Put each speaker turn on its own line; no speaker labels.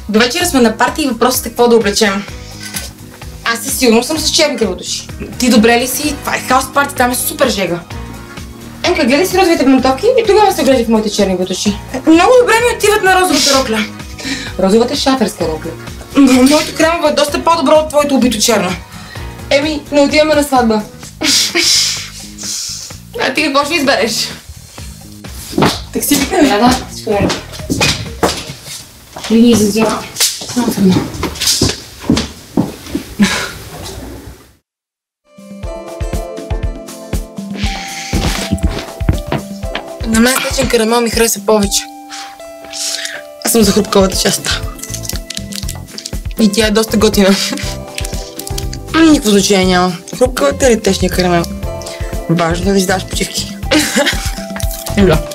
До вечера сме на парти и въпросът е какво да облечем. Аз със сигурно съм с черни кръвоточи. Ти добре ли си? Това е хаус парти, там е супер жега. Емка, гледай си розовите бантовки и тогава се гледай в моите черни бутуши. Много добре ми отиват на розовата рокля. Розовата шаферска рокля. Моето кремово е доста по-добро от твоето убито черно. Еми, не отиваме на сватба. А ти какво ще избереш? Такси викна ли? Да, всичко е. Линии изразява. Само в едно. На мен течен карамел ми хареса повече. Аз съм за хрупкавата част. И тя е доста готина. Никакво значение няма. Хрупкавата или течния карамел. Важно да ви издаваш почивки. Да.